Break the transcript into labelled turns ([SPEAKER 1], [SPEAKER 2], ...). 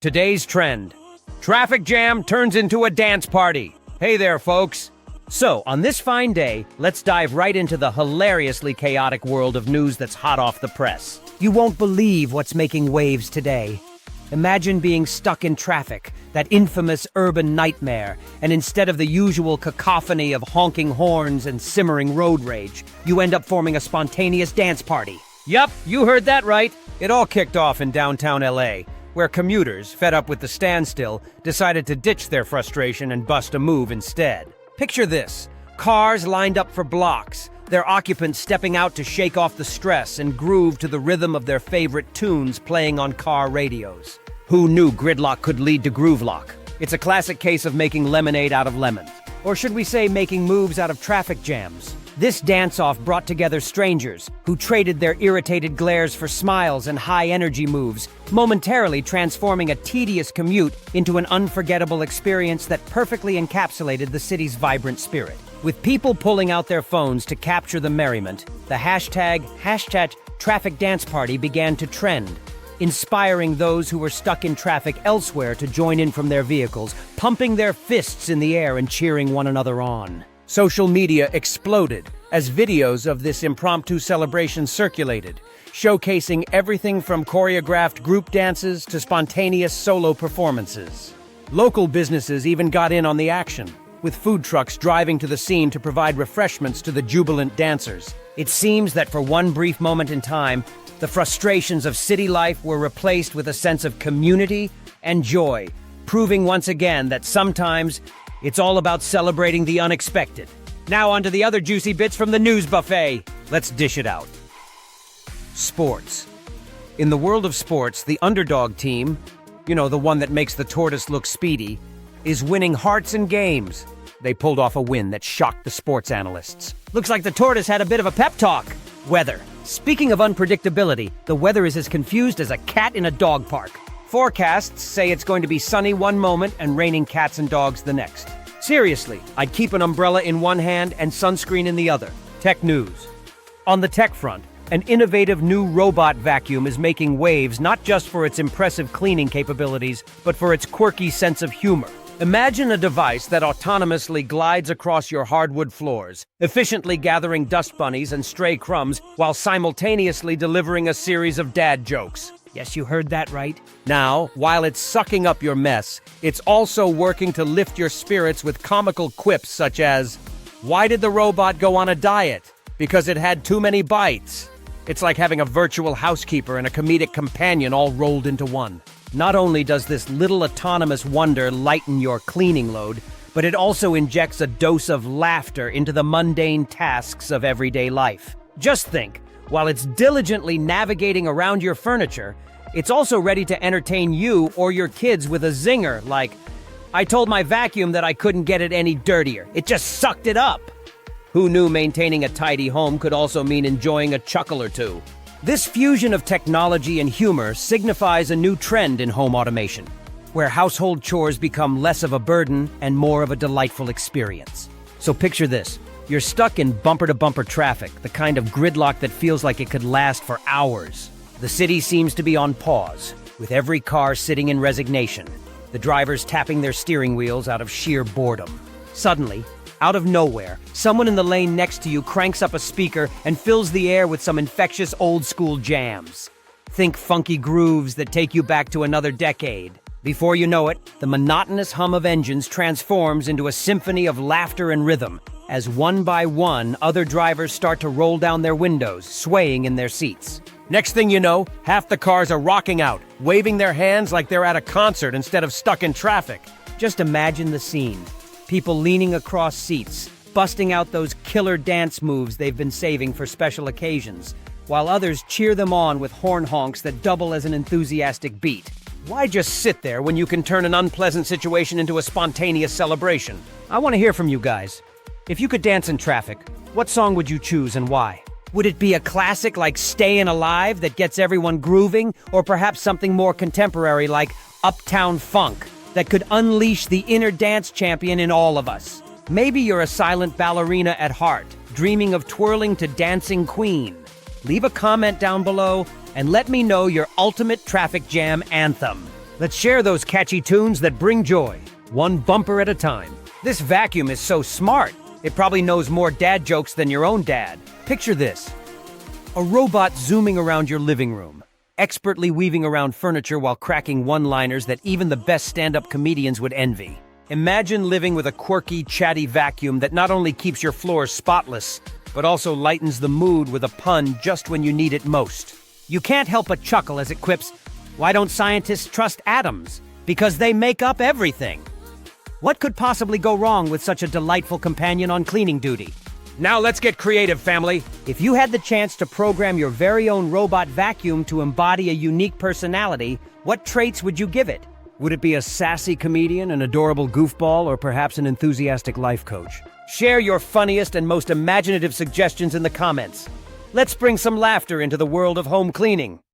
[SPEAKER 1] Today's trend. Traffic jam turns into a dance party. Hey there, folks. So, on this fine day, let's dive right into the hilariously chaotic world of news that's hot off the press. You won't believe what's making waves today. Imagine being stuck in traffic, that infamous urban nightmare, and instead of the usual cacophony of honking horns and simmering road rage, you end up forming a spontaneous dance party. Yup, you heard that right. It all kicked off in downtown LA, where commuters, fed up with the standstill, decided to ditch their frustration and bust a move instead. Picture this: cars lined up for blocks, their occupants stepping out to shake off the stress and groove to the rhythm of their favorite tunes playing on car radios. Who knew gridlock could lead to groovelock? It's a classic case of making lemonade out of lemons. Or should we say making moves out of traffic jams? This dance-off brought together strangers who traded their irritated glares for smiles and high-energy moves, momentarily transforming a tedious commute into an unforgettable experience that perfectly encapsulated the city's vibrant spirit. With people pulling out their phones to capture the merriment, the hashtag traffic dance party began to trend, inspiring those who were stuck in traffic elsewhere to join in from their vehicles, pumping their fists in the air and cheering one another on. Social media exploded as videos of this impromptu celebration circulated, showcasing everything from choreographed group dances to spontaneous solo performances. Local businesses even got in on the action, with food trucks driving to the scene to provide refreshments to the jubilant dancers. It seems that for one brief moment in time, the frustrations of city life were replaced with a sense of community and joy, proving once again that sometimes it's all about celebrating the unexpected. Now on to the other juicy bits from the news buffet. Let's dish it out. Sports. In the world of sports, the underdog team, the one that makes the tortoise look speedy, is winning hearts and games. They pulled off a win that shocked the sports analysts. Looks like the tortoise had a bit of a pep talk. Weather. Speaking of unpredictability, the weather is as confused as a cat in a dog park. Forecasts say it's going to be sunny one moment and raining cats and dogs the next. Seriously, I'd keep an umbrella in one hand and sunscreen in the other. Tech news. On the tech front, an innovative new robot vacuum is making waves not just for its impressive cleaning capabilities, but for its quirky sense of humor. Imagine a device that autonomously glides across your hardwood floors, efficiently gathering dust bunnies and stray crumbs while simultaneously delivering a series of dad jokes. Yes, you heard that right. Now, while it's sucking up your mess, it's also working to lift your spirits with comical quips such as, "Why did the robot go on a diet? Because it had too many bites." It's like having a virtual housekeeper and a comedic companion all rolled into one. Not only does this little autonomous wonder lighten your cleaning load, but it also injects a dose of laughter into the mundane tasks of everyday life. Just think, while it's diligently navigating around your furniture, it's also ready to entertain you or your kids with a zinger like, "I told my vacuum that I couldn't get it any dirtier. It just sucked it up." Who knew maintaining a tidy home could also mean enjoying a chuckle or two? This fusion of technology and humor signifies a new trend in home automation, where household chores become less of a burden and more of a delightful experience. So picture this. You're stuck in bumper-to-bumper traffic, the kind of gridlock that feels like it could last for hours. The city seems to be on pause, with every car sitting in resignation, the drivers tapping their steering wheels out of sheer boredom. Suddenly, out of nowhere, someone in the lane next to you cranks up a speaker and fills the air with some infectious old-school jams. Think funky grooves that take you back to another decade. Before you know it, the monotonous hum of engines transforms into a symphony of laughter and rhythm, as one by one, other drivers start to roll down their windows, swaying in their seats. Next thing you know, half the cars are rocking out, waving their hands like they're at a concert instead of stuck in traffic. Just imagine the scene. People leaning across seats, busting out those killer dance moves they've been saving for special occasions, while others cheer them on with horn honks that double as an enthusiastic beat. Why just sit there when you can turn an unpleasant situation into a spontaneous celebration? I want to hear from you guys. If you could dance in traffic, what song would you choose and why? Would it be a classic like Stayin' Alive that gets everyone grooving, or perhaps something more contemporary like Uptown Funk that could unleash the inner dance champion in all of us? Maybe you're a silent ballerina at heart, dreaming of twirling to Dancing Queen. Leave a comment down below and let me know your ultimate traffic jam anthem. Let's share those catchy tunes that bring joy, one bumper at a time. This vacuum is so smart. It probably knows more dad jokes than your own dad. Picture this: a robot zooming around your living room, expertly weaving around furniture while cracking one-liners that even the best stand-up comedians would envy. Imagine living with a quirky, chatty vacuum that not only keeps your floors spotless, but also lightens the mood with a pun just when you need it most. You can't help but chuckle as it quips, "Why don't scientists trust atoms? Because they make up everything." What could possibly go wrong with such a delightful companion on cleaning duty? Now let's get creative, family. If you had the chance to program your very own robot vacuum to embody a unique personality, what traits would you give it? Would it be a sassy comedian, an adorable goofball, or perhaps an enthusiastic life coach? Share your funniest and most imaginative suggestions in the comments. Let's bring some laughter into the world of home cleaning.